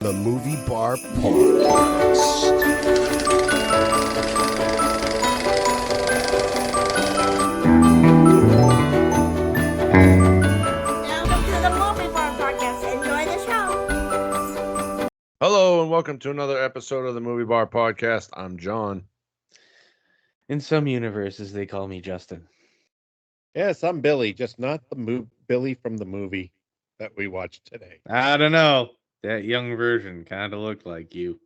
The Movie Bar Podcast. Welcome to the Movie Bar Podcast. Enjoy the show. Hello and welcome to another episode of the Movie Bar Podcast. I'm John. In some universes, they call me Justin. Yes, I'm Billy, just not the Billy from the movie that we watched today. I don't know. That young version kind of looked like you.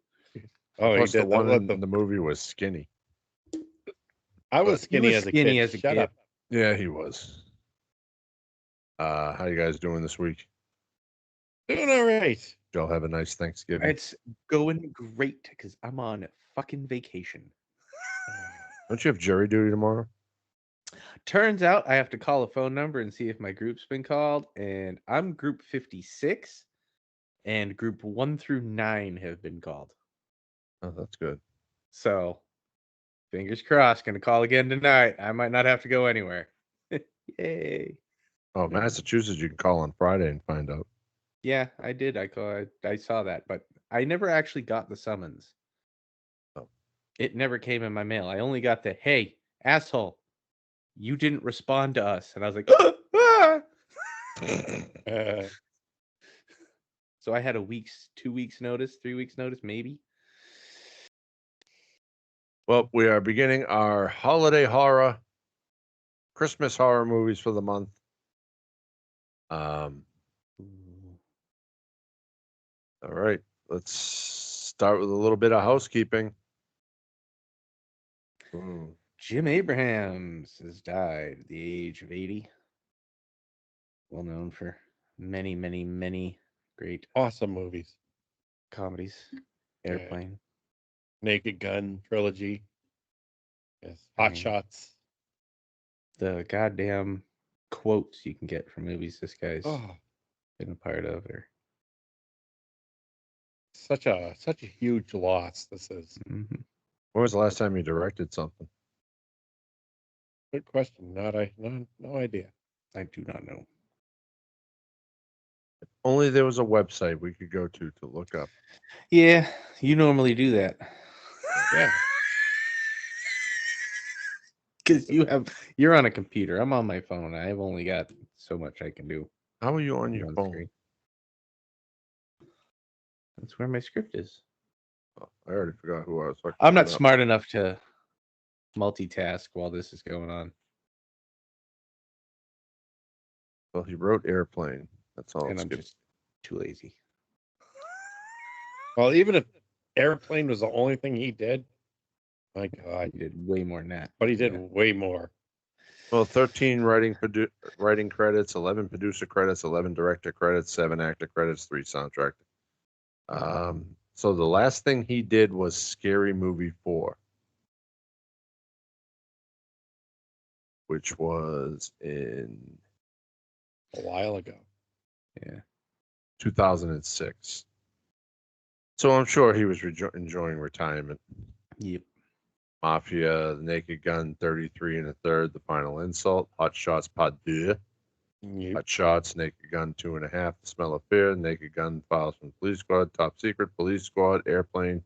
Oh, Plus, he the did. one What in the movie was skinny. I was skinny was as a skinny kid. as a Shut kid. up. Yeah, he was. How you guys doing this week? Doing all right. Y'all have a nice Thanksgiving. It's going great because I'm on fucking vacation. Don't you have jury duty tomorrow? Turns out I have to call a phone number and see if my group's been called, and I'm group 56, and group 1 through 9 have been called. Oh, that's good. So, fingers crossed, gonna call again tonight. I might not have to go anywhere. Yay. Oh, Massachusetts, you can call on Friday and find out. Yeah, I did. I saw that, but I never actually got the summons. Oh. It never came in my mail. I only got the "Hey, asshole, you didn't respond to us," and I was like, "Ah!" Uh, So I had 2 weeks notice, 3 weeks notice, maybe. Well, we are beginning our holiday horror, Christmas horror movies for the month. All right, let's start with a little bit of housekeeping. Ooh. Jim Abrahams has died at the age of 80. Well known for many, many, many great awesome movies. comedies. Yeah. Airplane. Naked Gun trilogy. Yes. Hot Right. Shots. The goddamn quotes you can get from movies this guy's Oh, been a part of. Or such a huge loss. This is. Mhm. When was the last time you directed something? Good question. No idea. I do not know. Only there was a website we could go to look up. Yeah, you normally do that. Yeah. Because you're on a computer. I'm on my phone. I've only got so much I can do. How are you on your phone? Screen. That's where my script is. Oh, I already forgot who I was talking I'm not about. smart enough to multitask while this is going on. Well, he wrote Airplane. That's all. And I'm Skip. just too lazy. Well, even if Airplane was the only thing he did, my God. I did way more than that. But he did Yeah. way more. Well, 13 writing credits, 11 producer credits, 11 director credits, 7 actor credits, 3 soundtrack. So the last thing he did was Scary Movie 4, which was in A while ago. Yeah. 2006. So I'm sure he was enjoying retirement. Yep. Mafia, The Naked Gun, 33 and a Third, The Final Insult, Hot Shots Pas Deux, Yep. Hot Shots, Naked Gun 2.5, The Smell of Fear, Naked Gun, Files from the Police Squad, Top Secret, Police Squad, Airplane,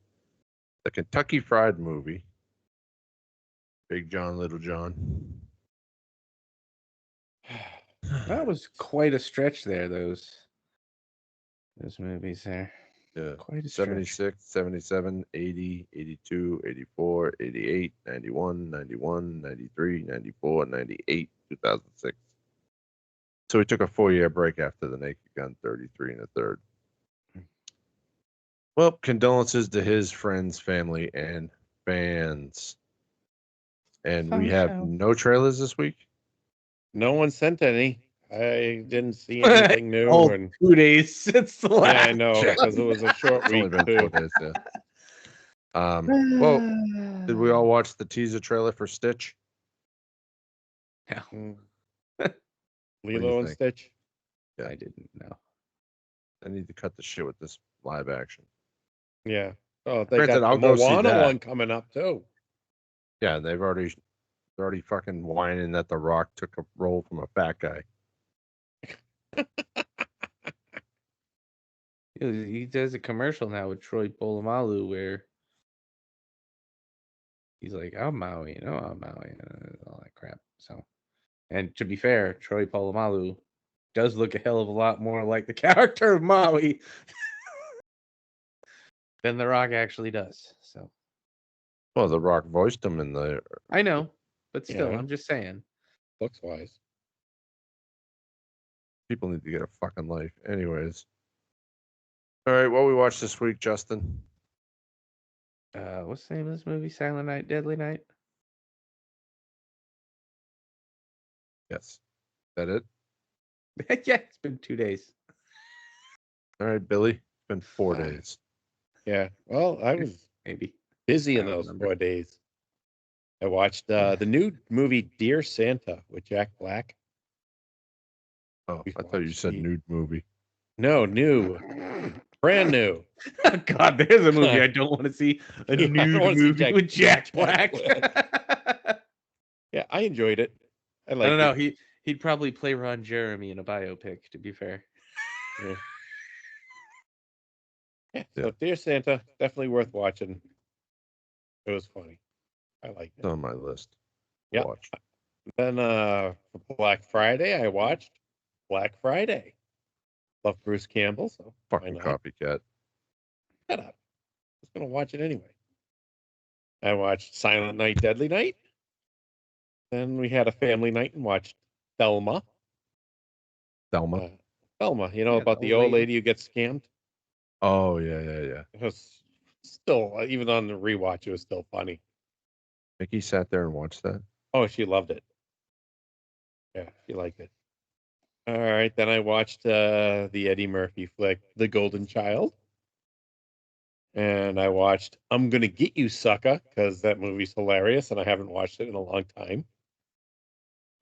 The Kentucky Fried Movie, Big John, Little John. That was quite a stretch there, those movies there. Yeah. Quite a stretch. 76, 77, 80, 82, 84, 88, 91, 91, 93, 94, 98, 2006. So he took a 4-year break after The Naked Gun, 33 and a Third. Well, condolences to his friends, family, and fans. And we Fun have show. no trailers this week. No one sent any. I didn't see anything new. Oh, And 2 days since the yeah, last. I know, because it was a short It's only week been too. 4 days. Yeah. Well, did we all watch the teaser trailer for Stitch? No, Mm. do Lilo you and think? Stitch. I didn't know. I need to cut the shit with this live action. Yeah. Oh, they Granted, got the I'll go see Moana that. one coming up too. Yeah, they're already fucking whining that The Rock took a role from a fat guy. He does a commercial now with Troy Polamalu where he's like, I'm Maui, no, I'm Maui, all that crap. So, and to be fair, Troy Polamalu does look a hell of a lot more like the character of Maui than The Rock actually does. So, Well, The Rock voiced him in the. I know, but still, Yeah. I'm just saying. Looks wise. People need to get a fucking life. Anyways. All right, what we watched this week, Justin? What's the name of this movie? Silent Night, Deadly Night? Yes. That it? Yeah, it's been 2 days. All right, Billy. It's been 4 Ah. days. Yeah. Well, I was Maybe. busy I in don't those remember. 4 days. I watched the new movie Dear Santa with Jack Black. Oh, We've I thought you watched said the- nude movie. No, new. Brand new. God, there's a movie I don't want to see. A Yeah, I don't nude wanna see movie with Jack Jack Black. Black. Yeah, I enjoyed it. I I liked don't know. it. He'd probably play Ron Jeremy in a biopic, to be fair. Yeah. So Dear Santa, definitely worth watching. It was funny. I liked It's it. on my list. Yeah. Watch. Then for Black Friday, I watched Black Friday. Love Bruce Campbell, so Fucking why not? copycat. Shut up. I was gonna watch it anyway. I watched Silent Night, Deadly Night. Then we had a family night and watched Thelma. Thelma. Thelma, you know Yeah, about the the old old lady who gets scammed? Oh, yeah, yeah, yeah. It was still, even on the rewatch, it was still funny. Mickey sat there and watched that. Oh, she loved it. Yeah, she liked it. All right, then I watched the Eddie Murphy flick, The Golden Child. And I watched I'm Gonna Get You, Sucker, because that movie's hilarious and I haven't watched it in a long time.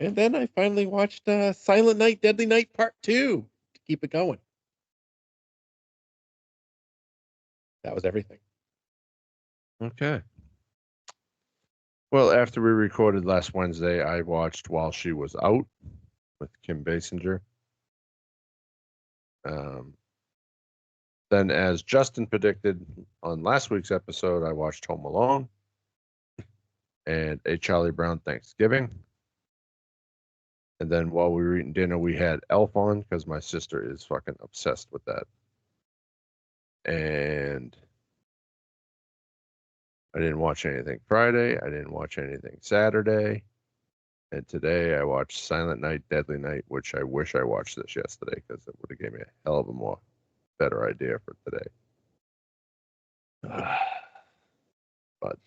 And then I finally watched Silent Night, Deadly Night Part 2 to keep it going. That was everything. Okay. Well, after we recorded last Wednesday, I watched While She Was Out with Kim Basinger. Then, as Justin predicted on last week's episode, I watched Home Alone and A Charlie Brown Thanksgiving. And then while we were eating dinner, we had Elf on because my sister is fucking obsessed with that. And I didn't watch anything Friday. I didn't watch anything Saturday. And today I watched Silent Night, Deadly Night, which I wish I watched this yesterday because it would have gave me a hell of a more better idea for today. But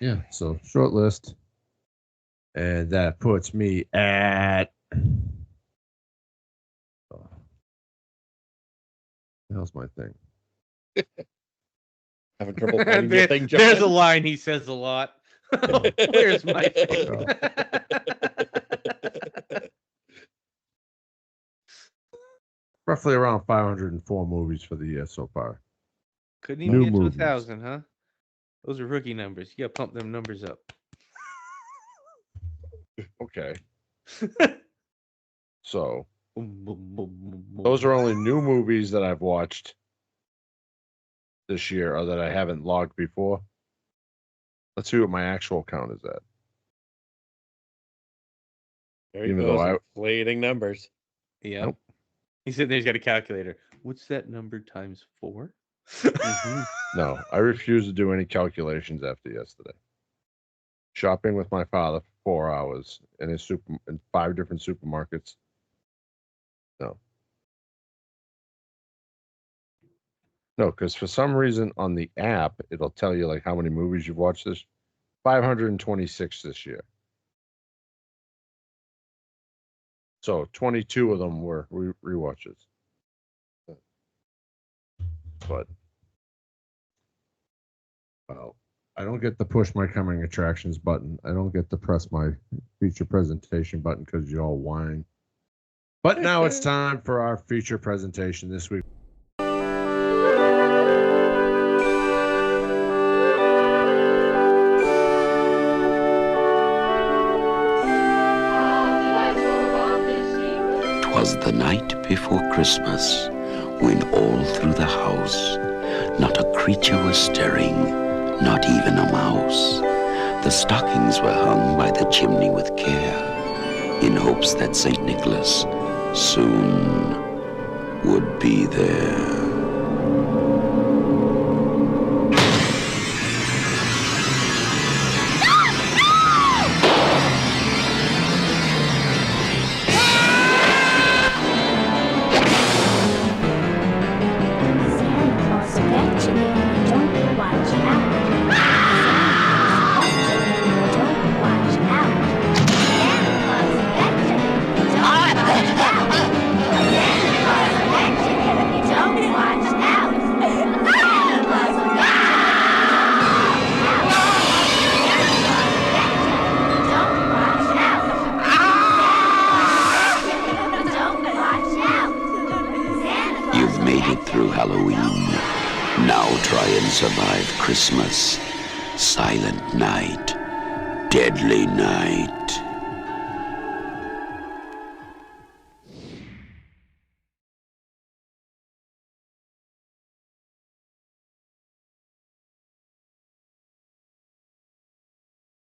yeah, so short list. And that puts me at. Oh, how's my thing? Having trouble finding your thing, There's a Justin? line he says a lot. Where's my thing? Roughly around 504 movies for the year so far. Couldn't even New get movies. to 1,000, huh? Those are rookie numbers. You gotta pump them numbers up. Okay. So Boom, boom, boom, boom, boom. those are only new movies that I've watched this year or that I haven't logged before. Let's see what my actual count is at. There he Even though goes, inflating numbers. Yeah. Nope. He's sitting there, he's got a calculator. What's that number times 4? No, I refuse to do any calculations after yesterday. Shopping with my father for 4 hours in in 5 different supermarkets. No. No, because for some reason on the app it'll tell you like how many movies you've watched this. 526 this year. So 22 of them were rewatches. But well, I don't get to push my coming attractions button. I don't get to press my feature presentation button because you all whine. But now it's time for our feature presentation this week. 'Twas the night before Christmas, when all through the house not a creature was stirring, not even a mouse. The stockings were hung by the chimney with care, in hopes that St. Nicholas soon would be there. Santa Claus eventually don't watch out. Don't watch out. Santa Claus eventually don't watch out. Santa Claus eventually don't watch out. Santa Claus don't watch out. Don't watch out. You've made it through Halloween. Now try and survive Christmas. Silent night. Deadly night.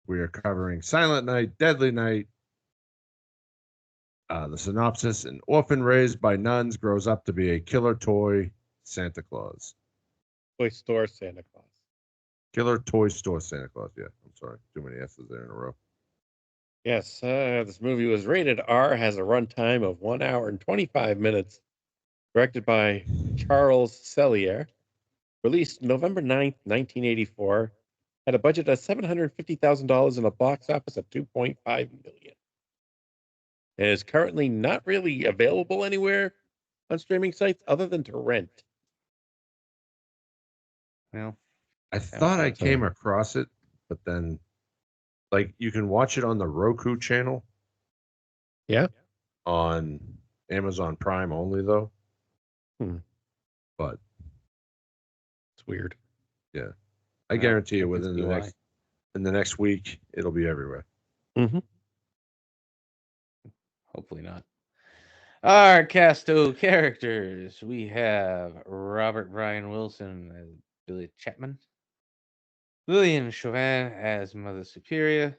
We are covering Silent Night, Deadly Night. The synopsis: an orphan raised by nuns grows up to be a killer toy Santa Claus. Toy store Santa Claus. Killer toy store Santa Claus. Yeah, I'm sorry. Too many S's there in a row. Yes, this movie was rated R, has a runtime of 1 hour and 25 minutes. Directed by Charles Sellier. Released November 9th, 1984. Had a budget of $750,000 and a box office of $2.5 million. And is currently not really available anywhere on streaming sites other than to rent. Well, I thought I that's came a- across it, but then, like, you can watch it on the Roku channel. Yeah? On Amazon Prime only, though. Hmm. But It's weird. I guarantee you, I can within see the why. next week, it'll be everywhere. Mm-hmm. Hopefully not. Our cast of characters. We have Robert Brian Wilson as Billy Chapman, Lillian Chauvin as Mother Superior,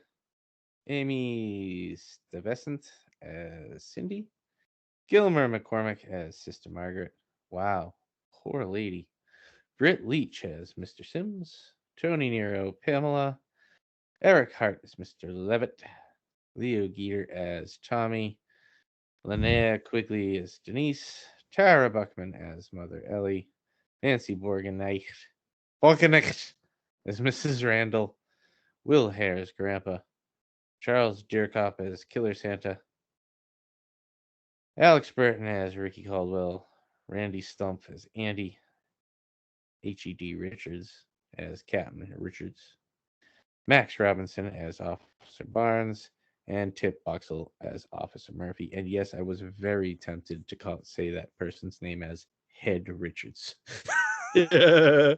Amy Stuyvesant as Cindy, Gilmer McCormick as Sister Margaret. Wow, poor lady. Britt Leach as Mr. Sims, Tony Nero, Pamela, Eric Hart as Mr. Levitt, Leo Geter as Tommy, Linnea Quigley as Denise, Tara Buckman as Mother Ellie, Nancy Borgenreich as Mrs. Randall, Will Hare as Grandpa, Charles Dierkop as Killer Santa, Alex Burton as Ricky Caldwell, Randy Stump as Andy, H.E.D. Richards as Captain Richards, Max Robinson as Officer Barnes, and Tip Boxell as Officer Murphy. And yes, I was very tempted to say that person's name as Head Richards. Yeah.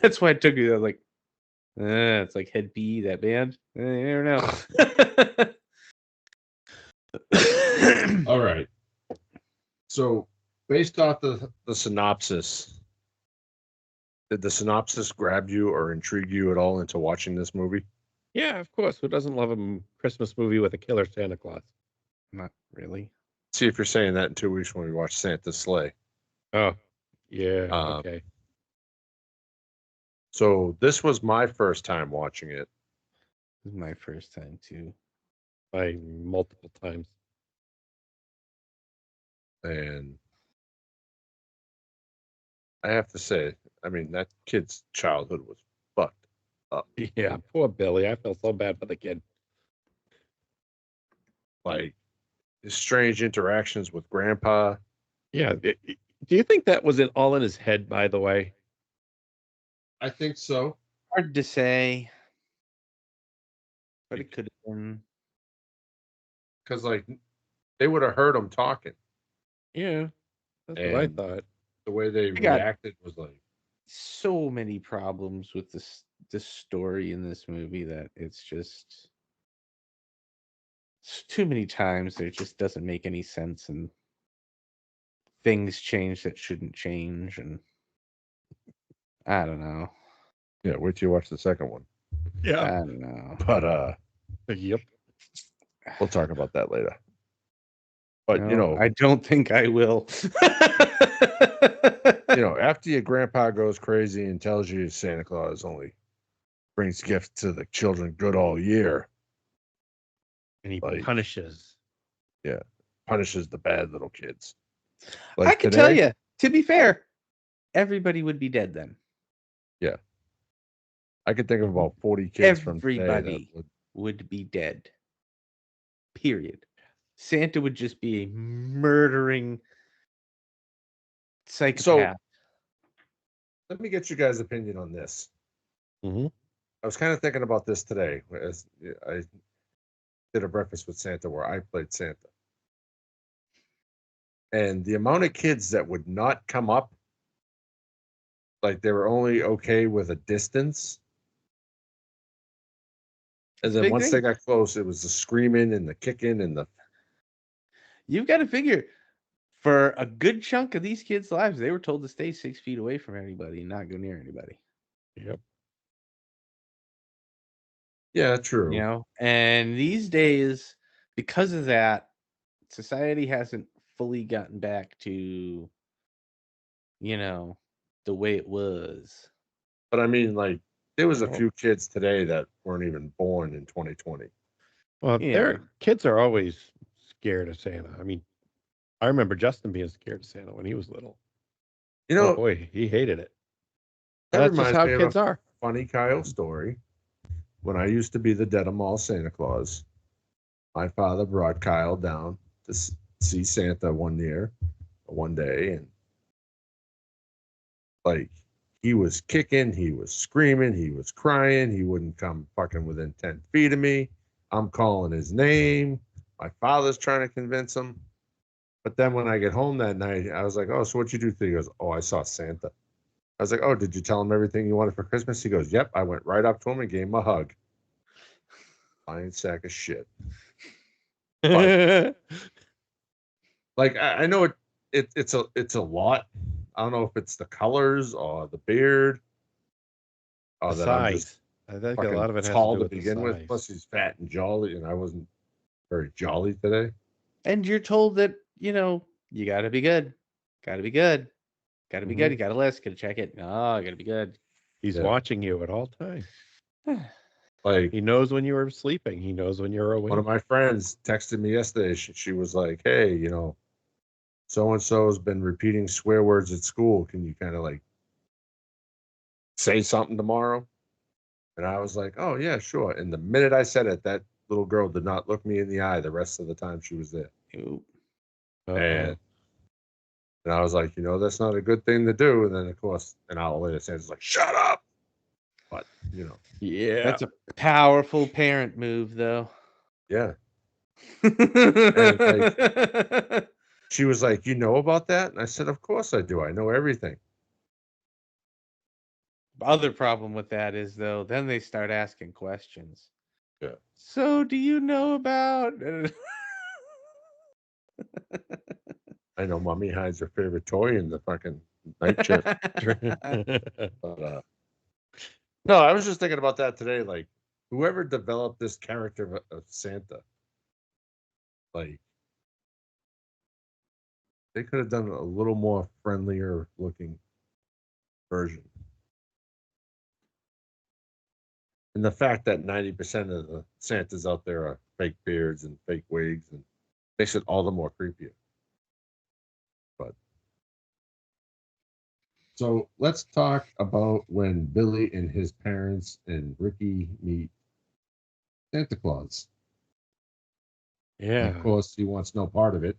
That's why it took me. I was like, it's like Head B, that band. You never know. All right. So, based off the synopsis, did the synopsis grab you or intrigue you at all into watching this movie? Yeah, of course. Who doesn't love a Christmas movie with a killer Santa Claus? Not really. See if you're saying that in 2 weeks when we watch Santa's Sleigh. Oh, yeah. Um, Okay. So this was my first time watching it. This is my first time too. By multiple times. And I have to say, I mean, that kid's childhood was fucked up. Yeah, poor Billy. I felt so bad for the kid. Like, his strange interactions with Grandpa. Yeah. Do you think that was all in his head, by the way? I think so. Hard to say, but it could have been. Because, like, they would have heard him talking. Yeah. That's what I And thought. the way they got- reacted was like, So many problems with this story in this movie that it's just too many times there just doesn't make any sense, and things change that shouldn't change, and I don't know. Yeah, wait till you watch the second one. I don't know. But Yep. we'll talk about that later. But No, I don't think I will. after your grandpa goes crazy and tells you Santa Claus only brings gifts to the children good all year, And he Like- punishes. punishes the bad little kids. I can tell you, to be fair, everybody would be dead then. I could think of about 40 kids from today that Everybody. would- Would be dead. Period. Santa would just be a murdering psychopath. Let me get you guys' opinion on this. Mm-hmm. I was kind of thinking about this today as I did a breakfast with Santa where I played Santa. And the amount of kids that would not come up, like they were only okay with a distance. And then Big once thing. they got close, it was the screaming and the kicking and the You've got to figure, for a good chunk of these kids' lives, they were told to stay 6 feet away from anybody and not go near anybody. Yep. yeah, true. You know, and these days, because of that, society hasn't fully gotten back to, the way it was. But I mean, like, there was a Oh. few kids today that weren't even born in 2020. Well, Yeah. their kids are always scared of Santa. I mean, I remember Justin being scared of Santa when he was little. You know, Oh boy, he hated it. that That's just reminds how me of kids a are. funny Kyle story. When I used to be the Dedham Mall Santa Claus, my father brought Kyle down to see Santa one day, and like he was kicking, he was screaming, he was crying, he wouldn't come fucking within 10 feet of me. I'm calling his name. My father's trying to convince him. But then when I get home that night, I was like, oh, so what'd you do today? He goes, oh, I saw Santa. I was like, oh, did you tell him everything you wanted for Christmas? He goes, yep. I went right up to him and gave him a hug. Fine sack of shit. Like I know it's a lot. I don't know if it's the colors or the beard or The that I'm just size. I think a fucking lot of it has to tall do to with the begin with. size. Plus he's fat and jolly, and I wasn't very jolly today. And you're told that, you got to be good. Got to be good. Got to be good. You got to list. Got to check it. No, I got to be good. He's Yeah. watching you at all times. Like He knows when you are sleeping. He knows when you're awake. one of my friends texted me yesterday. She was like, hey, so and so's been repeating swear words at school. Can you kind of like say something tomorrow? And I was like, oh yeah, sure. And the minute I said it, that little girl did not look me in the eye the rest of the time she was there. Oop. And I was like, that's not a good thing to do. And then of course, an hour later, Santa's like, shut up. But Yeah. That's a powerful parent move, though. yeah. She was like, you know about that? And I said, of course I do. I know everything. Other problem with that is, though, then they start asking questions. Yeah. So, do you know about? I know mommy hides her favorite toy in the fucking night chest. But no, I was just thinking about that today. Like, whoever developed this character of Santa, like, they could have done a little more friendlier looking version. And the fact that 90% of the Santas out there are fake beards and fake wigs and makes it all the more creepier. But so let's talk about when Billy and his parents and Ricky meet Santa Claus. And Yeah. of course, he wants no part of it.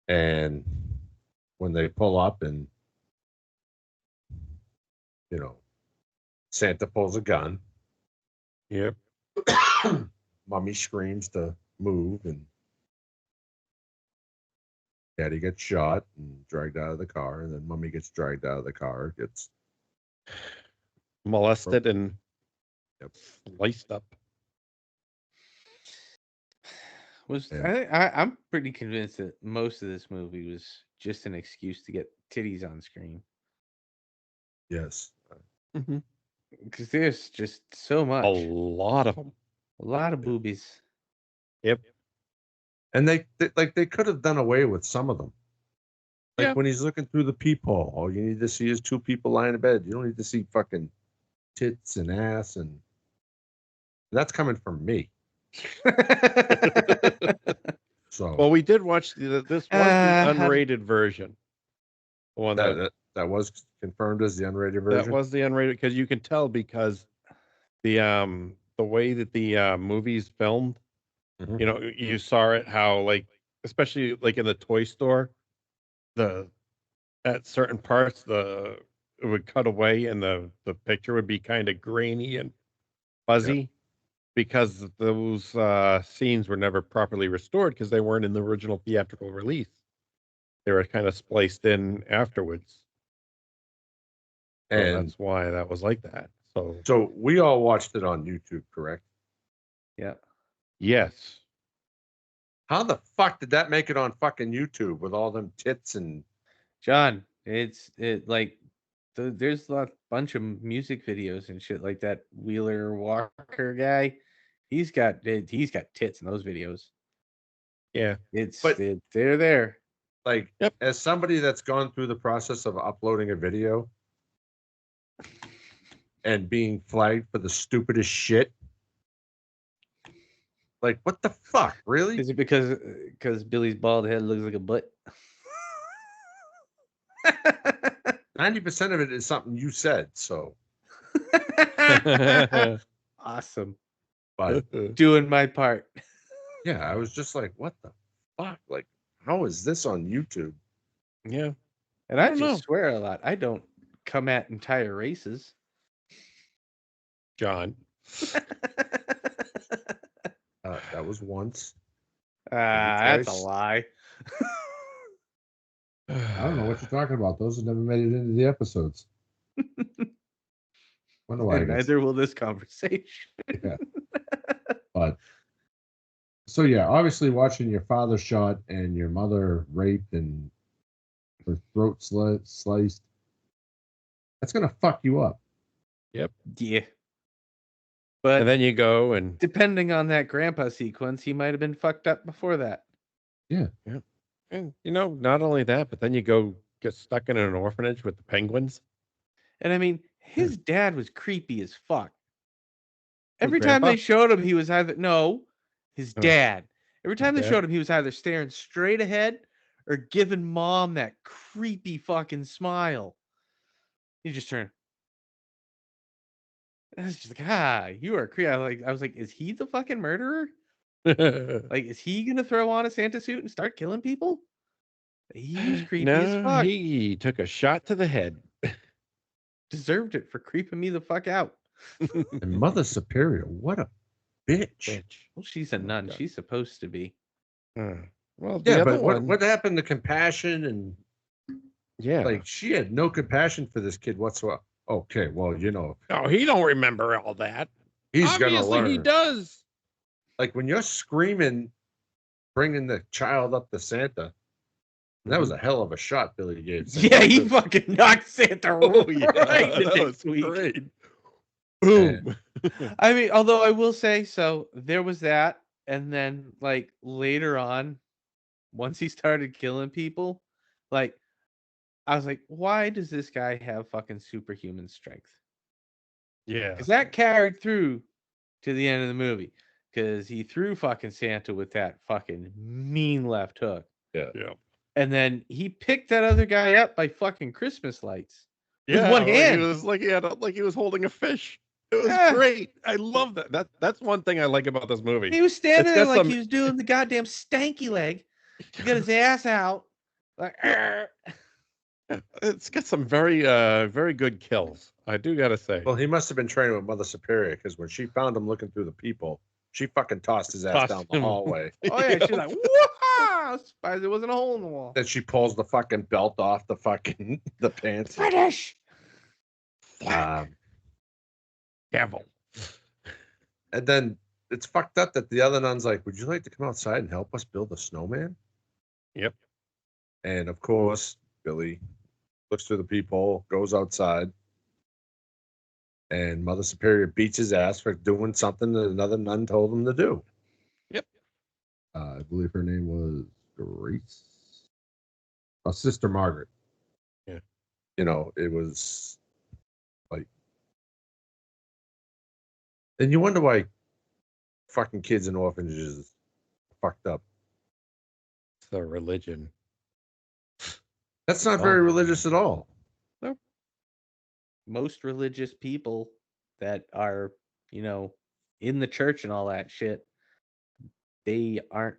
And when they pull up and, Santa pulls a gun, Yep. mommy screams to move, and daddy gets shot and dragged out of the car. And then mommy gets dragged out of the car, gets Molested and Yep. sliced up. Yeah. I'm pretty convinced that most of this movie was just an excuse to get titties on screen Yes. because there's just so A much, lot of them. a lot of boobies. Yep. And they could have done away with some of them. Like Yeah. when he's looking through the peephole, all you need to see is two people lying in bed. You don't need to see fucking tits and ass, and that's coming from me. So Well, we did watch this was the unrated version. The one that was confirmed as the unrated version. that was the unrated because you can tell because the way that the movie's filmed, Mhm. you know, you saw it how like especially like in the toy store, at certain parts it would cut away and the picture would be kind of grainy and fuzzy because those scenes were never properly restored because they weren't in the original theatrical release. They were kind of spliced in afterwards. So and that's why that was like that. so we all watched it on YouTube, correct? Yeah. Yes. How the fuck did that make it on fucking YouTube with all them tits and John, there's a bunch of music videos and shit like that. Wheeler Walker guy, he's got tits in those videos. Yeah. They're there. like Yep. as somebody that's gone through the process of uploading a video and being flagged for the stupidest shit? Like, what the fuck? Really? Is it because Billy's bald head looks like a butt? 90% of it is something you said. So, Awesome. but Doing my part. yeah, I was just like, what the fuck? Like, how is this on YouTube? Yeah. And I don't just know. swear a lot. I don't come at entire races. John. That was once. That's a twice. lie. I don't know what you're talking about. Those have never made it into the episodes. Wonder why. I And guess. neither will this conversation. Yeah. But so yeah, obviously watching your father shot and your mother raped and her throat sliced, that's gonna fuck you up. Yeah. But And then you go and depending on that grandpa sequence, he might have been fucked up before that. and you know, not only that, but then you go get stuck in an orphanage with the penguins. And I mean, his dad was creepy as fuck. Who, Every time Grandpa? they showed him, he was his Oh. dad. Every time they dad? showed him, he was either staring straight ahead or giving mom that creepy fucking smile. He just turned. I was just like, you are creepy. I was like, is he the fucking murderer? Like, is he gonna throw on a Santa suit and start killing people? He was creepy as No, fuck. he took a shot to the head. Deserved it for creeping me the fuck out. And Mother Superior, what a bitch. Bitch. Well, she's a Oh my nun. God. She's supposed to be. Well, the Yeah, other but one, what happened to compassion and yeah. like she had no compassion for this kid whatsoever. Okay, well, you know, Oh, he don't remember all that. he's Obviously, gonna learn. he does. Like when you're screaming, bringing the child up to Santa, that was a hell of a shot Billy gave. Santa. Yeah, he fucking knocked Santa Oh yeah, right in that the was tweet. great. Boom. I mean, although I will say, so there was that, and then like later on, once he started killing people, like I was like, why does this guy have fucking superhuman strength? Yeah. Because that carried through to the end of the movie. Because he threw fucking Santa with that fucking mean left hook. Yeah. And then he picked that other guy up by fucking Christmas lights. With Yeah. one like hand. He was like he was holding a fish. It was Yeah. great. I love that. That's one thing I like about this movie. He was standing It's there got like some- he was doing the goddamn stanky leg. He got his ass out. Like, It's got some very very good kills. I do gotta say. Well, he must have been training with Mother Superior because when she found him looking through the people, she fucking tossed his ass Tossed down the him. hallway. oh yeah, she's like, whoa! Surprised there wasn't a hole in the wall. Then she pulls the fucking belt off the fucking the pants. British. Um, Devil. and then it's fucked up that the other nun's like, "Would you like to come outside and help us build a snowman?" Yep. And of course, Billy looks through the peephole, goes outside, and Mother Superior beats his ass for doing something that another nun told him to do. Yep. I believe her name was Grace. Oh, Sister Margaret. Yeah. You know, it was like, and you wonder why fucking kids in orphanages are fucked up. It's the religion. That's not Oh. very religious at all. Most religious people that are, you know, in the church and all that shit, they aren't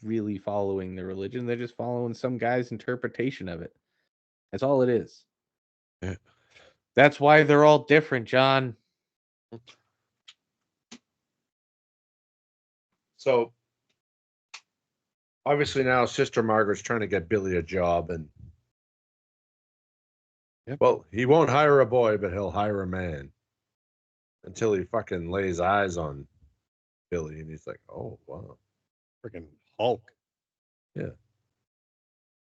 really following the religion. They're just following some guy's interpretation of it. That's all it is. Yeah. That's why they're all different, John. So obviously now Sister Margaret's trying to get Billy a job, and Yep. well, he won't hire a boy, but he'll hire a man until he fucking lays eyes on Billy, and he's like, "Oh wow." Freaking Hulk.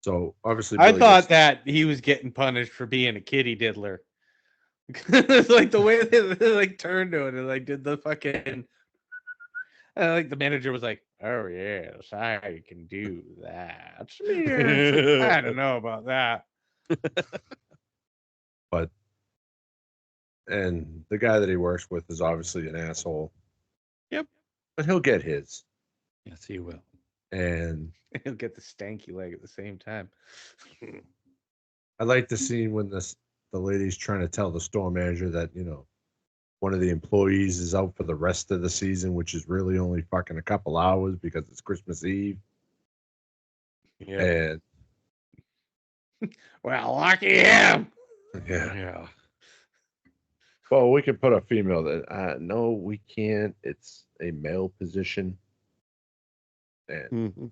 So obviously, I Billy thought gets- that he was getting punished for being a kitty diddler. It's like the way they like turned to it and like did the fucking. Like the manager was like, "Oh yes, I can do that." Yeah, I don't know about that. and the guy that he works with is obviously an asshole. Yep. But he'll get his, Yes, he will. and He'll get the stanky leg at the same time. I like the scene when the lady's trying to tell the store manager that, you know, one of the employees is out for the rest of the season, which is really only fucking a couple hours because it's Christmas Eve. Yeah. And Well, lucky him. yeah, Yeah. well, we could put a female that no, we can't. It's a male position. And Mhm.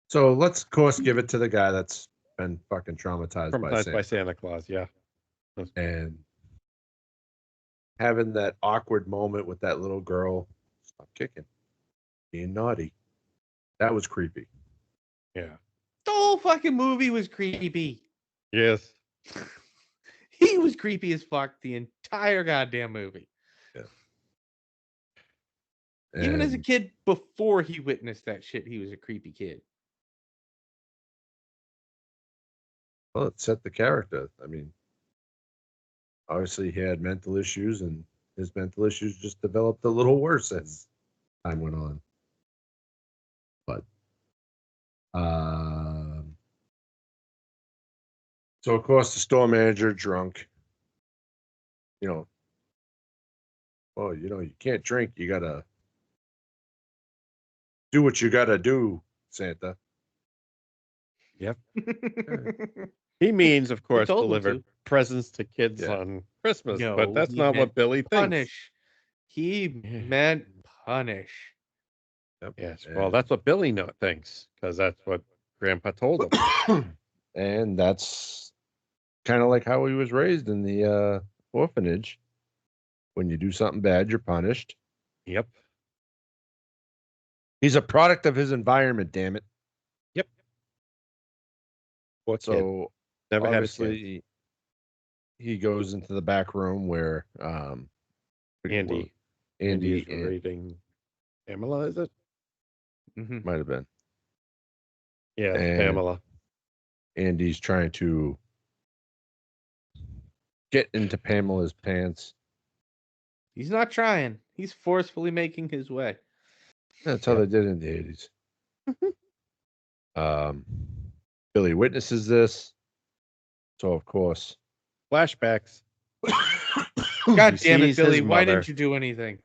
so let's, of course, give it to the guy that's been fucking traumatized by Traumatized Santa. by Santa Claus. Yeah. And having that awkward moment with that little girl, stop kicking, being naughty. That was creepy. Yeah. The whole fucking movie was creepy. Yes. He was creepy as fuck the entire goddamn movie. Even as a And, kid, before he witnessed that shit, he was a creepy kid. well, it set the character. I mean, obviously he had mental issues, and his mental issues just developed a little worse as time went on. But so of course the store manager drunk. You know, well, you know, you can't drink. You gotta do what you gotta do, Santa. He means, of course, told him deliver to. presents to kids Yeah. on Christmas, No, but that's he not meant what Billy thinks. Punish. He meant punish. Yep. Yes. Well, that's what Billy thinks, because that's what Grandpa told him. And that's kind of like how he was raised in the orphanage. When you do something bad, you're punished. Yep. He's a product of his environment, damn it. Yep. What kid? So Never had a kid. obviously he goes into the back room where Andy. Andy is reading Pamela, is it? Mhm. might have been. Yeah, it's And- Pamela. Andy's trying to get into Pamela's pants. He's not trying. He's forcefully making his way. That's how they did in the 80s. Billy witnesses this. So of course Flashbacks. God He damn it, sees Billy! his Why mother. didn't you do anything?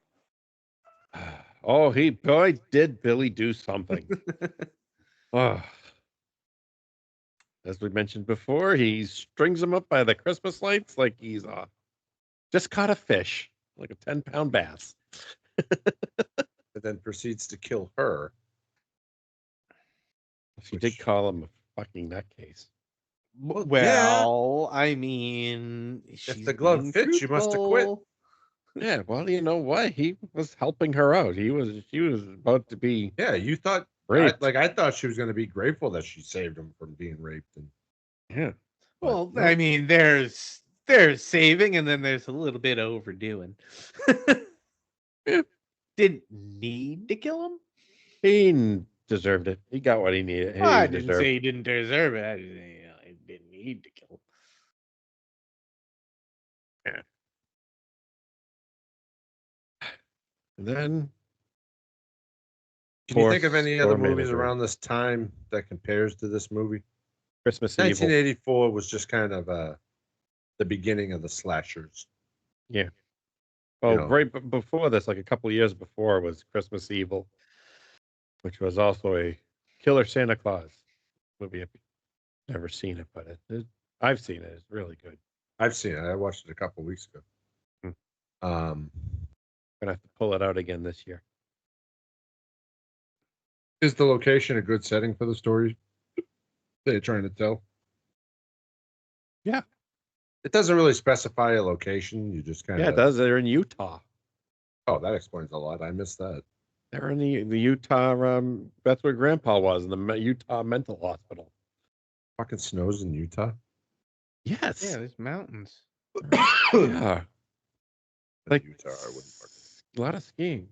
Oh, boy, did Billy do something. Oh. As we mentioned before, he strings him up by the Christmas lights like he's just caught a fish, like a 10-pound bass. but then proceeds to kill her. She did call him a fucking nutcase. Well, Well, I mean, If she's the glove being fits, you must have quit. truthful. Yeah, well, you know what? He was helping her out. She was about to be Yeah, you thought raped. I thought she was going to be grateful that she saved him from being raped. And Yeah. but Well, no. I mean, there's saving, and then there's a little bit of overdoing. Yeah. Didn't need to kill him. He deserved it. He got what he needed. He I didn't deserved. say he didn't deserve it. I just say, he didn't need to kill him. And then Can you think of Force any other store movies manager. around this time that compares to this movie? Christmas Evil. 1984 was just kind of the beginning of the slashers. Yeah. Well, know. right before this, like a couple of years before, was Christmas Evil, which was also a Killer Santa Claus movie. I've never seen it, but I've seen it. It's really good. I've seen it. I watched it a couple weeks ago. Gonna have to pull it out again this year. Is the location a good setting for the story they're trying to tell? Yeah. It doesn't really specify a location. You just kind of. Yeah, it does. They're in Utah. Oh, that explains a lot. I missed that. They're in the Utah. That's where Grandpa was, in the Utah Mental Hospital. Fucking snows in Utah. Yes. Yeah, there's mountains. Yeah. Like Utah, I wouldn't. a lot of skiing.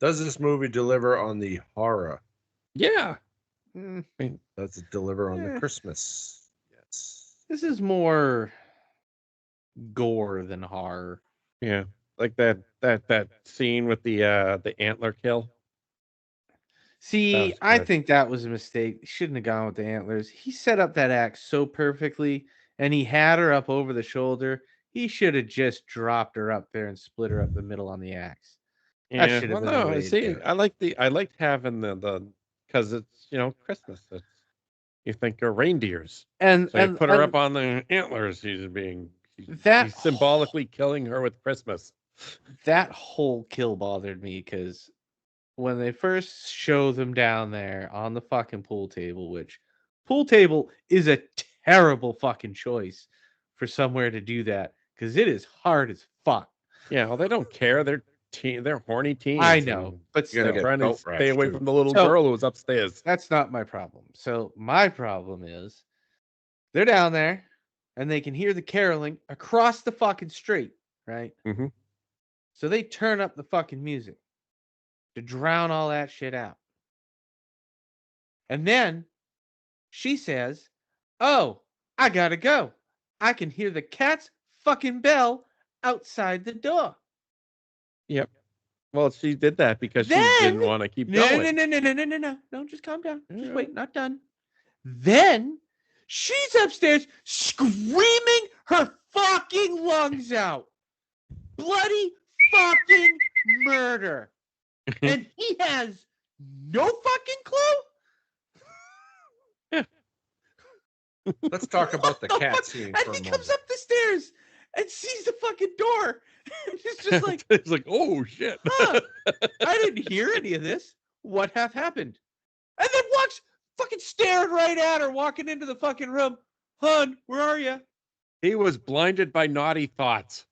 Does this movie deliver on the horror? Yeah. Mm, Does it deliver on Eh. the Christmas? Yes. this is more gore than horror. Yeah. Like that scene with the antler kill. See, was I good. think that was a mistake. Shouldn't have gone with the antlers. He set up that axe so perfectly, and he had her up over the shoulder. He should have just dropped her up there and split her up the middle on the axe. That Yeah. should Well, have been the no, way to see, do it. I liked having the because it's Christmas. It's, you think of reindeers. And So you and put her and up on the antlers. He's that symbolically killing her with Christmas. that whole kill bothered me because when they first show them down there on the fucking pool table, which pool table is a terrible fucking choice for somewhere to do that because it is hard as fuck. Yeah, well, they don't care. They're horny teens. I know, and but You're gonna still, get trying to belt stay rash, away too. from the little So- girl who was upstairs. that's not my problem. So my problem is they're down there and they can hear the caroling across the fucking street, right? Mhm. So they turn up the fucking music to drown all that shit out. And then she says, "Oh, I gotta go. I can hear the cat's fucking bell outside the door." Yep. Well, she did that because she Then- didn't want to keep No, going. no. Just calm down. Just Yeah. wait, not done. Then she's upstairs screaming her fucking lungs out. Bloody fucking murder. And he has no fucking clue. Let's talk about the What cat fuck? scene And for a he moment. comes up the stairs and sees the fucking door. And it's just like, It's like, oh shit. huh, I didn't hear any of this. What hath happened? And then walks fucking staring right at her, walking into the fucking room. Hun, where are you? He was blinded by naughty thoughts.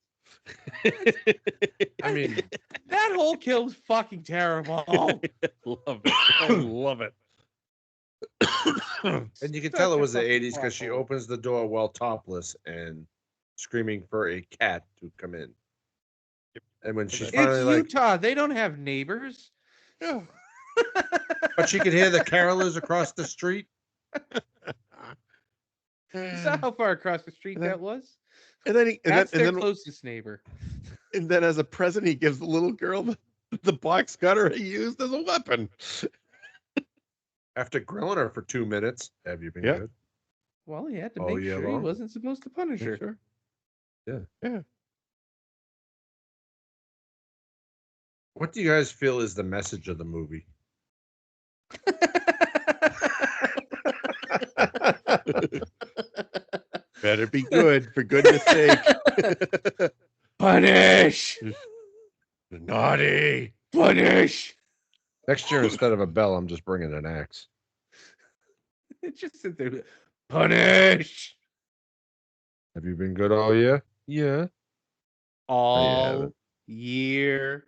I mean, That whole kill was fucking terrible. Love it. I love it. and you can Such tell it a was the fucking 80s because she plot hole. opens the door while topless and screaming for a cat to come in. And when she's It's finally like, Utah. They don't have neighbors. but she could hear the carolers across the street. You saw how far across the street And then- that was? And then That's their closest neighbor. and then as a present, he gives the little girl the box cutter he used as a weapon. After grilling her for 2 minutes, have you been Yep. good? Well, he had to All make year sure he long? wasn't supposed to punish her. Sure. Yeah. What do you guys feel is the message of the movie? Better be good, for goodness sake. Punish! Naughty. Punish! Next year, instead of a bell, I'm just bringing an axe. It just sit there. Punish! Have you been good all year? Yeah. all year.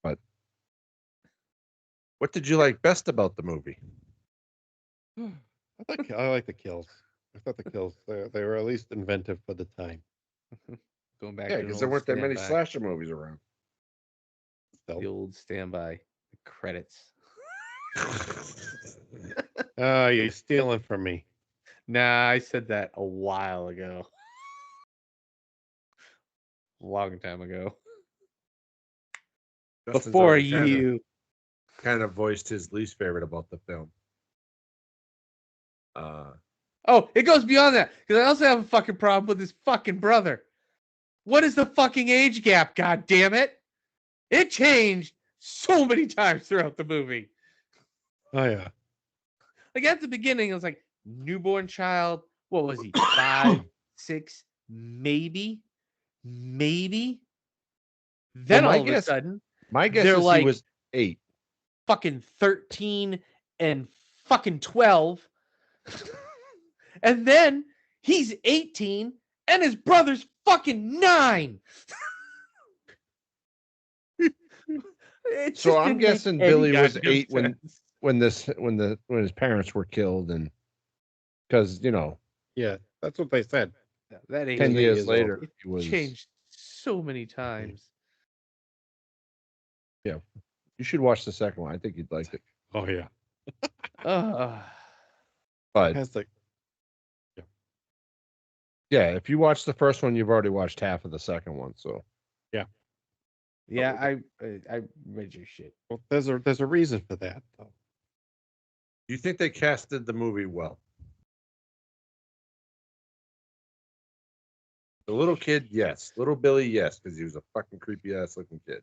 But what did you like best about the movie? I like the kills. I thought the kills they were at least inventive for the time. Going back Yeah, to an because there old weren't that many standby. slasher movies around. The old standby. The credits. You're stealing from me. Nah, I said that a while ago. Long time ago. Justin's Before already you. kind of voiced his least favorite about the film. Oh, it goes beyond that. Because I also have a fucking problem with his fucking brother. What is the fucking age gap, god damn it? It changed so many times throughout the movie. Oh yeah. Like at the beginning, it was like newborn child. What was he? 5, 6, maybe? Maybe? Then my all of a guess- sudden, My guess they're is like he was 8. fucking 13 and fucking 12. And then he's 18 and his brother's fucking 9. It So just I'm didn't make guessing any Billy was goddamn 8 sense. when his parents were killed, and because Yeah, that's what they said. That age 10 thing years years later it he was. changed so many times. You should watch the second one. I think you'd like it. Oh yeah. But Has the yeah, if you watch the first one, you've already watched half of the second one. So yeah, I read your shit. well, there's a reason for that though. you think they casted the movie well? The little kid, yes. Little Billy, yes, because he was a fucking creepy ass looking kid.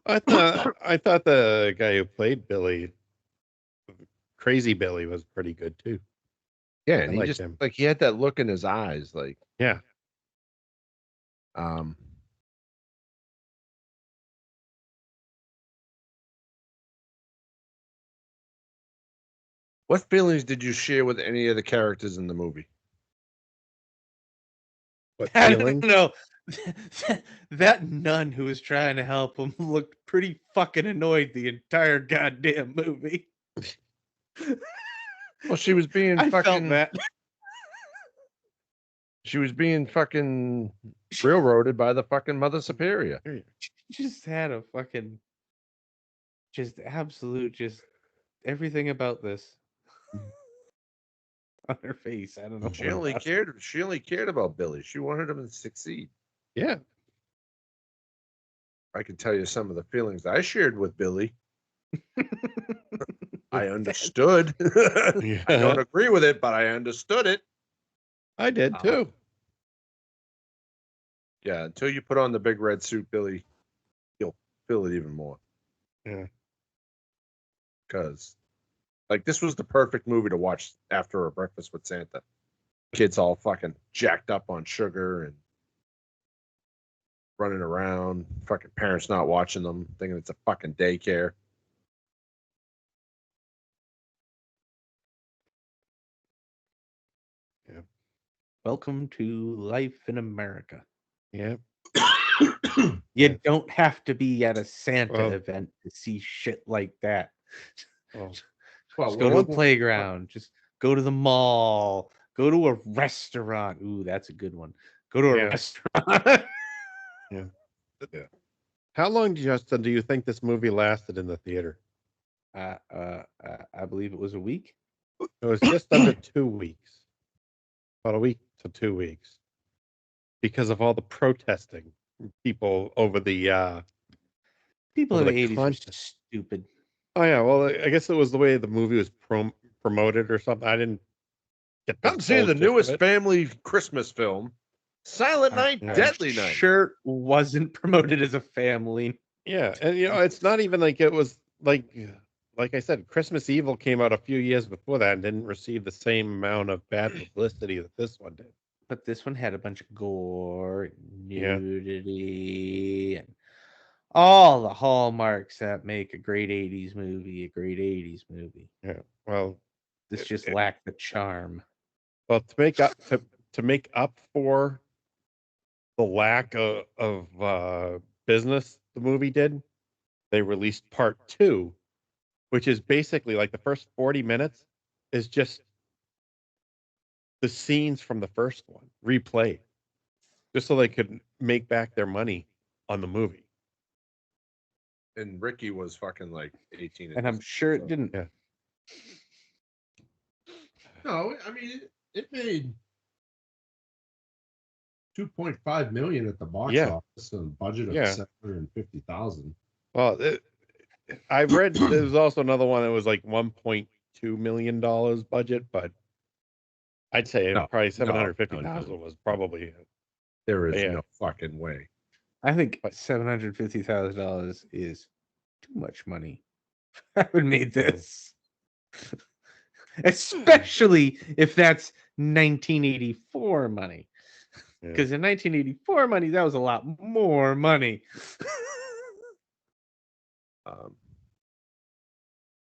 I thought the guy who played Billy, Crazy Billy, was pretty good too. Yeah, I and he liked just him. like he had that look in his eyes, like Yeah. What feelings did you share with any of the characters in the movie? What I feeling? don't know. That nun who was trying to help him looked pretty fucking annoyed the entire goddamn movie. Well, she was being I felt fucking. that. She was being fucking railroaded by the fucking Mother Superior. She just had a fucking, just absolute, just everything about this on her face. I don't know. She what only about it. cared. She only cared about Billy. She wanted him to succeed. Yeah. I can tell you some of the feelings I shared with Billy. I understood. I don't agree with it, but I understood it. I did too. Yeah, until you put on the big red suit, Billy, you'll feel it even more. Yeah. Because, like, this was the perfect movie to watch after a breakfast with Santa. Kids all fucking jacked up on sugar and running around. Fucking parents not watching them, thinking it's a fucking daycare. Welcome to life in America. Yeah. You don't have to be at a Santa Well- event to see shit like that. Well, Just go to a playground. Just go to the mall. Go to a restaurant. Ooh, that's a good one. Go to a Yeah. restaurant. how long, Justin, do you think this movie lasted in the theater? I believe it was a week. It was just under 2 weeks. About a week to 2 weeks. Because of all the protesting from people over the People Well, in the the 80s were content- stupid. oh yeah, well I guess it was the way the movie was promoted or something. I didn't get Come see full the gist of newest it. family Christmas film, Silent Night, yeah. Deadly Night. Sure wasn't promoted as a family. Yeah, and it's not even like it was like I said, Christmas Evil came out a few years before that and didn't receive the same amount of bad publicity that this one did. But this one had a bunch of gore, Yeah. nudity, and all the hallmarks that make a great 80s movie a great 80s movie. Yeah. Well, This just lacked the charm. to make up to make up for the lack of business the movie did, they released part 2, which is basically like the first 40 minutes is just the scenes from the first one replayed, just so they could make back their money on the movie. And Ricky was fucking like 18. at And I'm this sure point, it didn't. Yeah. No, I mean it made 2.5 million at the box Yeah. office and a budget of Yeah. 750,000. Well, I read there's also another one that was like $1.2 million budget, but I'd say No, probably no, 750,000 no. was probably There is Yeah. no fucking way. I think $750,000 is too much money. I would made this, especially if that's 1984 money. Yeah. Because in 1984 money, that was a lot more money.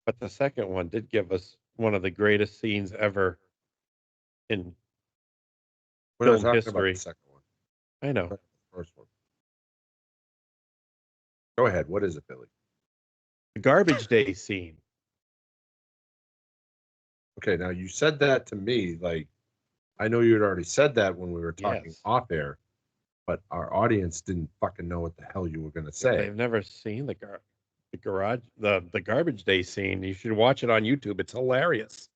But the second one did give us one of the greatest scenes ever in We're not Film talking history. about the second one. I know The first one. Go ahead. What is it, Billy? the garbage day scene. Okay, now you said that to me. Like, I know you had already said that when we were talking Yes. off air, but our audience didn't fucking know what the hell you were going to say. They've never seen the garbage day scene. You should watch it on YouTube. It's hilarious.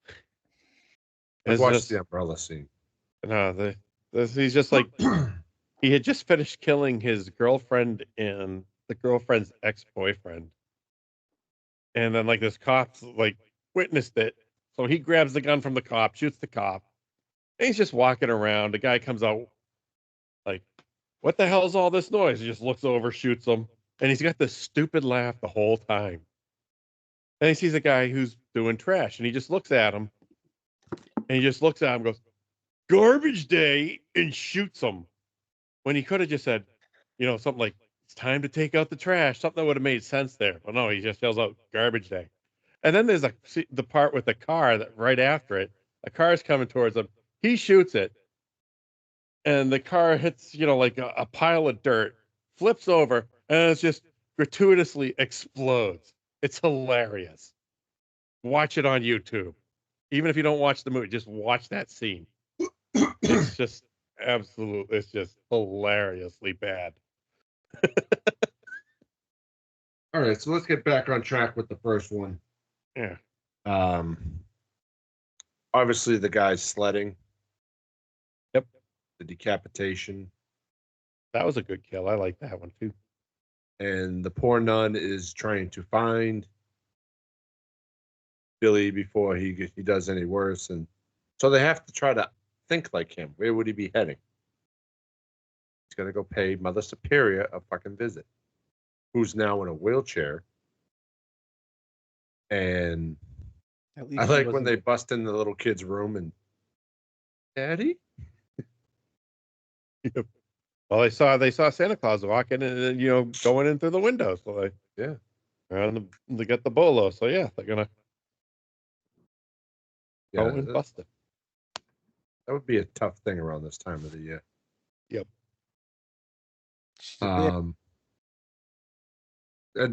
I It's watched just- the umbrella scene. No, he's just like he had just finished killing his girlfriend and the girlfriend's ex-boyfriend, and then like this cop like witnessed it, so he grabs the gun from the cop, shoots the cop, and he's just walking around. The guy comes out like, "What the hell is all this noise?" He just looks over, shoots him, and he's got this stupid laugh the whole time. And he sees a guy who's doing trash, and he just looks at him, and he just looks at him, and goes, "Garbage day," and shoots him. When he could have just said, you know, something like, "It's time to take out the trash," something that would have made sense there. But no, he just yells out "garbage day." And then there's the part with the car that right after it, a car's coming towards him. He shoots it, and the car hits, you know, like a pile of dirt, flips over, and it's just gratuitously explodes. It's hilarious. Watch it on YouTube. Even if you don't watch the movie, just watch that scene. It's just it's just hilariously bad. All right, so let's get back on track with the first one. Yeah. Obviously, the guy's sledding. Yep. The decapitation. That was a good kill. I like that one too. And the poor nun is trying to find Billy before he does any worse. And so they have to try to think like him. Where would he be heading? He's going to go pay Mother Superior a fucking visit, who's now in a wheelchair. And At least I he like when wasn't- they bust in the little kid's room and, Daddy? Well, they saw Santa Claus walking and you know going in through the window. So Yeah. they got the bolo. So yeah, they're gonna go and that, bust it. that would be a tough thing around this time of the year. And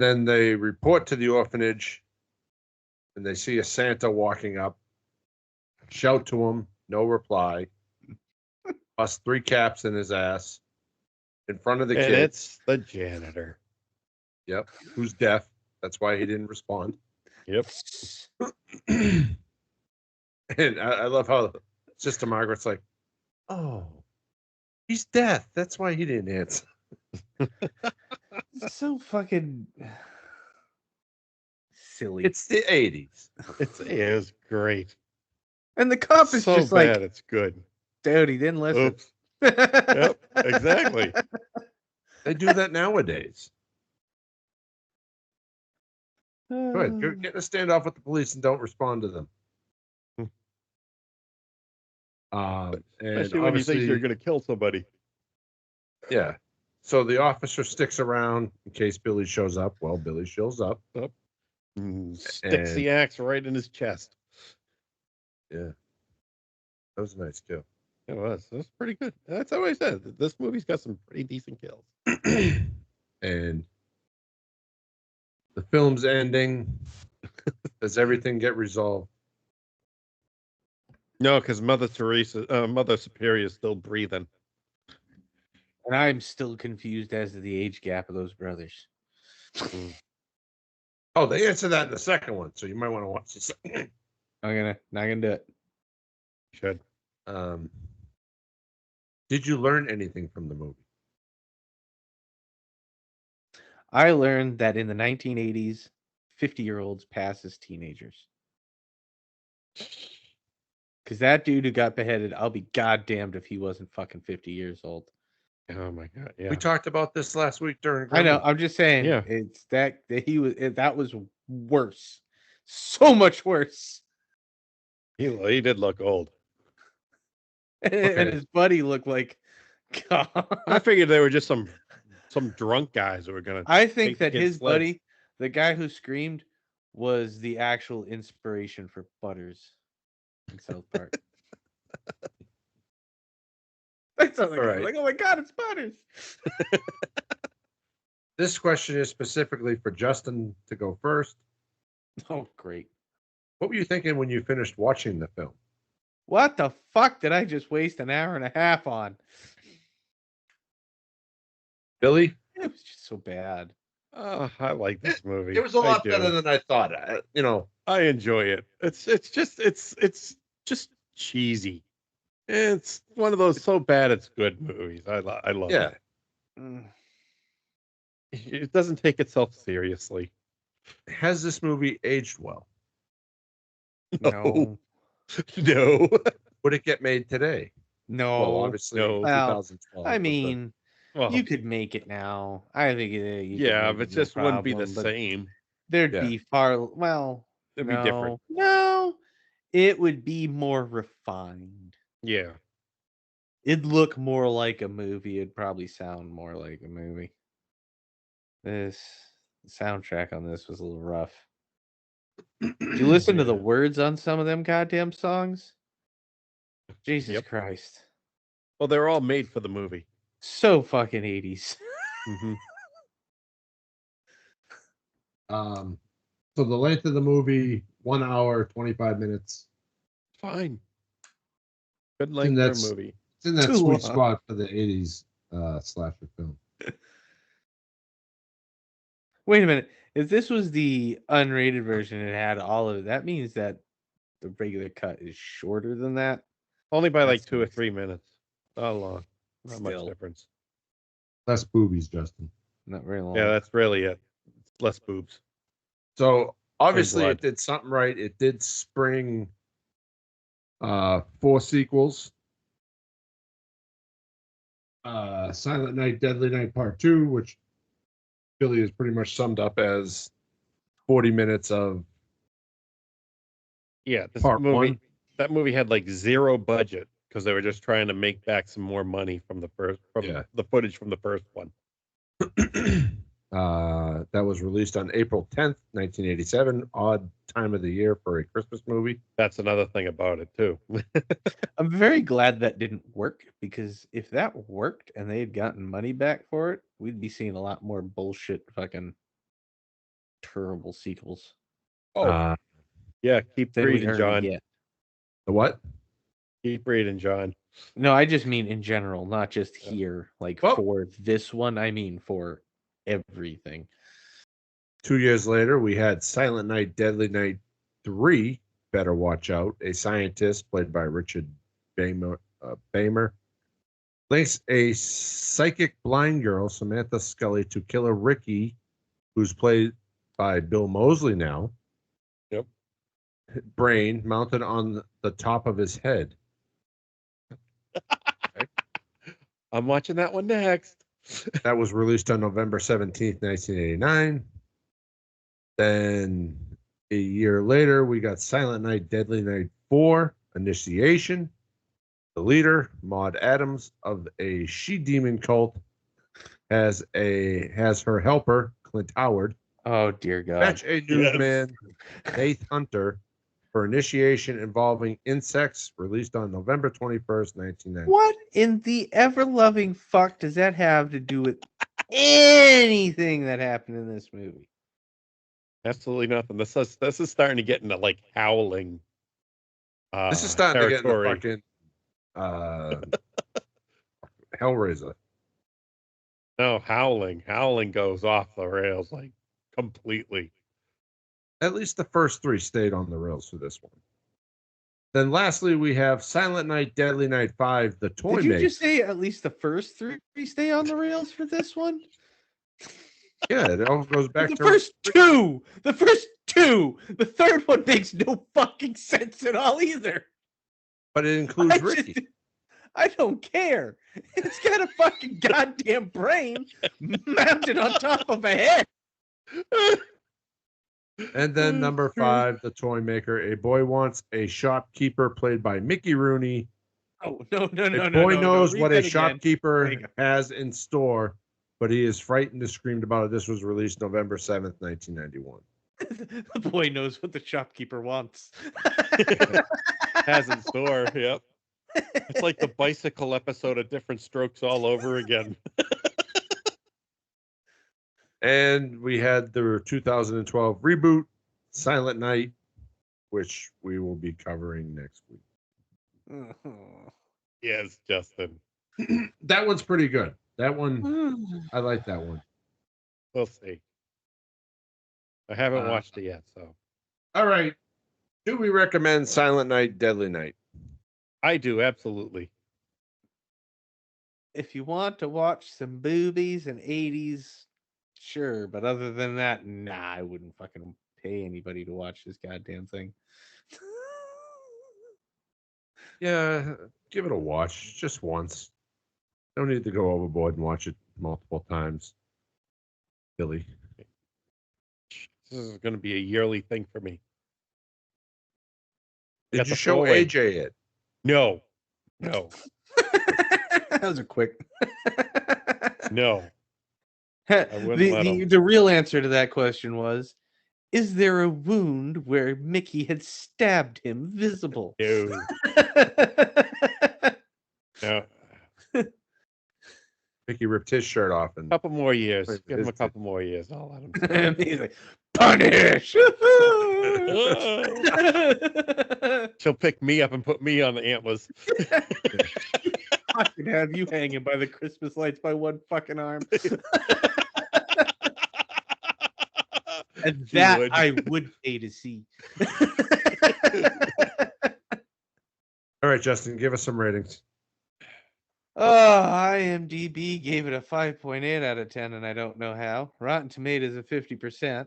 then they report to the orphanage and they see a Santa walking up, shout to him, no reply, bust 3 caps in his ass in front of the And kid. it's the janitor. Yep, who's deaf. That's why he didn't respond. Yep. And I love how Sister Margaret's like, oh, he's deaf. That's why he didn't answer. It's so fucking silly. It's the 80s. It is great. And the cop is So just bad, like, it's good. dude, he didn't listen. Oops. Yep. Exactly. They do that nowadays. Go ahead. Get in a standoff with the police and don't respond to them. And Especially when you think obviously, you're going to kill somebody. yeah. So the officer sticks around in case Billy shows up. Well, Billy shows up. Sticks the axe right in his chest. Yeah. That was a nice kill. It was pretty good. That's how I said. This movie's got some pretty decent kills. And the film's ending. Does everything get resolved? No, because Mother Superior is still breathing. And I'm still confused as to the age gap of those brothers. Oh, they answer that in the second one, so you might want to watch the second. Not gonna do it. Should. Did you learn anything from the movie? I learned that in the 1980s, 50-year-olds pass as teenagers. Because that dude who got beheaded, I'll be goddamned if he wasn't fucking 50 years old. Oh my god! Yeah. We talked about this last week during. I know. Gremlins. I'm just saying. Yeah. It's that that was worse, so much worse. He did look old. And Okay. his buddy looked like. God. I figured they were just some drunk guys who were gonna. I think Make that kids his sleds. buddy, the guy who screamed, was the actual inspiration for Butters in South Park. That's all All right. like, oh my god, it's Butters. This question is specifically for Justin to go first. Oh, great. What were you thinking when you finished watching the film? What the fuck did I just waste an hour and a half on? Billy? It was just so bad. I like this movie. It was a I lot do. better than I thought. I enjoy it. It's just cheesy. It's one of those so bad it's good movies. I love Yeah. it. Mm. It doesn't take itself seriously. Has this movie aged well? No. No. Would it get made today? No. Well, obviously, no. Well, 2012. I but mean, Well, you could make it now. I think you could yeah, make but it, it just no wouldn't be the problem, but same. There'd Yeah. be far well. It'd no, be different. No, it would be more refined. Yeah. It'd look more like a movie. It'd probably sound more like a movie. This soundtrack on this was a little rough. Did you listen to the words on some of them goddamn songs? Jesus Yep. Christ. Well, they're all made for the movie. So fucking 80s. Mm-hmm. So the length of the movie, 1 hour, 25 minutes. Fine. Good length for a that's- movie. It's in that Too sweet long. spot for the 80s slasher film. Wait a minute. If this was the unrated version, it had all of it. That means that the regular cut is shorter than that. Only by like That's 2 or nice. 3 minutes. Not long. Not much Still. difference. Less boobies, Justin. Not very long. Yeah, that's really it. It's less boobs. So obviously blood. it did something right. It did spring 4 sequels. Silent Night, Deadly Night Part 2, which Billy is pretty much summed up as 40 minutes of Yeah, this Part movie. one. That movie had like zero budget because they were just trying to make back some more money from the the footage from the first one. that was released on April 10th, 1987. Odd time of the year for a Christmas movie. That's another thing about it too. I'm very glad that didn't work because if that worked and they had gotten money back for it, we'd be seeing a lot more bullshit fucking terrible sequels. Oh, yeah, keep than we reading, already John. get. The what? Keep reading, John. No, I just mean in general, not just here. Like Well- for this one, I mean for everything. 2 years later, we had Silent Night, Deadly Night 3. Better watch out. A scientist played by Richard Bamer links a psychic blind girl, Samantha Scully, to killer Ricky, who's played by Bill Moseley now. Yep. Brain mounted on the top of his head. I'm watching that one next. That was released on November 17th, 1989. Then a year later, we got Silent Night, Deadly Night 4, Initiation. The leader, Maud Adams, of a she-demon cult, has her helper, Clint Howard, Oh dear God. fetch a newsman, Faith Hunter, for initiation involving insects, released on November 21st, 1990. What in the ever-loving fuck does that have to do with anything that happened in this movie? Absolutely nothing. This is starting to get into like Howling. This is starting territory. to get in the fucking Hellraiser. No, Howling. Howling goes off the rails like completely. At least the first three stayed on the rails for this one. Then lastly, we have Silent Night, Deadly Night 5, The Toy Did you Maker. just say at least the first three stay on the rails for this one? Yeah, it all goes back The to first two. The first two. The third one makes no fucking sense at all either. but it includes I Ricky. just- I don't care. It's got a fucking goddamn brain mounted on top of a head. And then number 5, The Toy Maker. A boy wants a shopkeeper played by Mickey Rooney. Oh, no. A boy knows Read what that a again. shopkeeper There you go. has in store, but he is frightened and screamed about it. This was released November 7th, 1991. The boy knows what the shopkeeper wants. Has in store. Yep. It's like the bicycle episode of Different Strokes all over again. And we had the 2012 reboot, Silent Night, which we will be covering next week. Yes, Justin. That one's pretty good. That one, I like that one. We'll see. I haven't watched it yet, so All right. Do we recommend Silent Night, Deadly Night? I do absolutely. If you want to watch some boobies and 80s, sure. But other than that, nah, I wouldn't fucking pay anybody to watch this goddamn thing. Yeah, give it a watch just once. Don't need to go overboard and watch it multiple times. Billy. This is going to be a yearly thing for me. Did Got you the show full way. AJ it? No. That was a quick. No. wouldn't let 'em. The real answer to that question was, is there a wound where Mickey had stabbed him visible? No. No. Mickey ripped his shirt off and Couple more years. Wait, Give him a is it- couple more years. I'll let him. And he's like, punish! She'll pick me up and put me on the antlers. I could have you hanging by the Christmas lights by one fucking arm. And She that would. I would pay to see. all right, Justin, give us some ratings. IMDb gave it a 5.8 out of 10, and I don't know how. Rotten Tomatoes a 50%,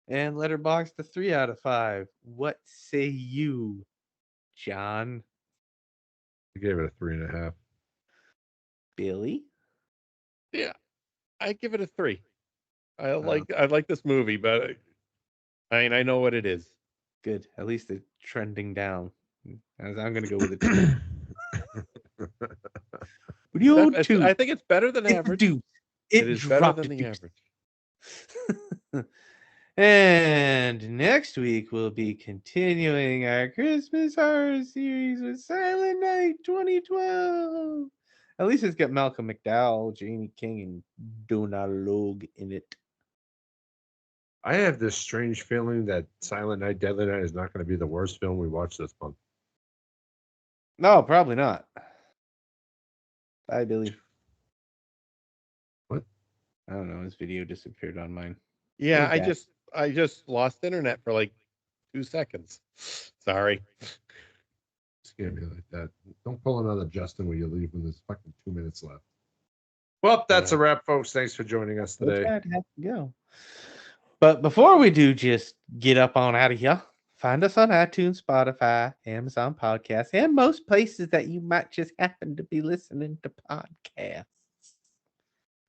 and Letterboxd a 3 out of 5. What say you, John? I gave it a 3.5. Billy? Yeah, I give it a 3. I like this movie, but I know what it is. Good. At least it's trending down. I'm going to go with a 2. You too. I think it's better than average. It is better than the average. And next week we'll be continuing our Christmas horror series with Silent Night 2012. At least it's got Malcolm McDowell, Jamie King, and Donald Logue in it. I have this strange feeling that Silent Night, Deadly Night is not going to be the worst film we watch this month. No, probably not. Bye, Billy. What? I don't know. His video disappeared on mine. Yeah, Who's that? I just lost internet for like 2 seconds. Sorry. Scare me like that. Don't pull another Justin where you leave when there's fucking 2 minutes left. Well, that's a wrap, folks. Thanks for joining us today. I'd have to go. But before we do, just get up on out of here. Find us on iTunes, Spotify, Amazon Podcasts, and most places that you might just happen to be listening to podcasts.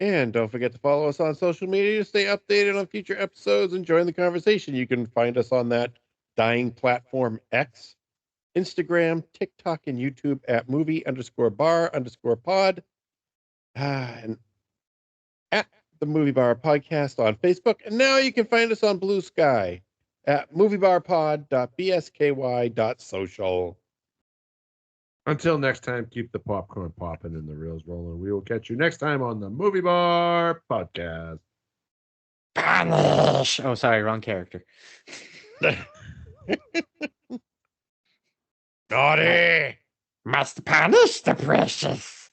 And don't forget to follow us on social media to stay updated on future episodes and join the conversation. You can find us on that dying platform X, Instagram, TikTok, and YouTube at movie_bar_pod. And at the Movie Bar Podcast on Facebook. And now you can find us on Blue Sky at moviebarpod.bsky.social. Until next time, keep the popcorn popping and the reels rolling. We will catch you next time on the Movie Bar Podcast. Punish. Oh, sorry, wrong character. Naughty! Must punish the precious.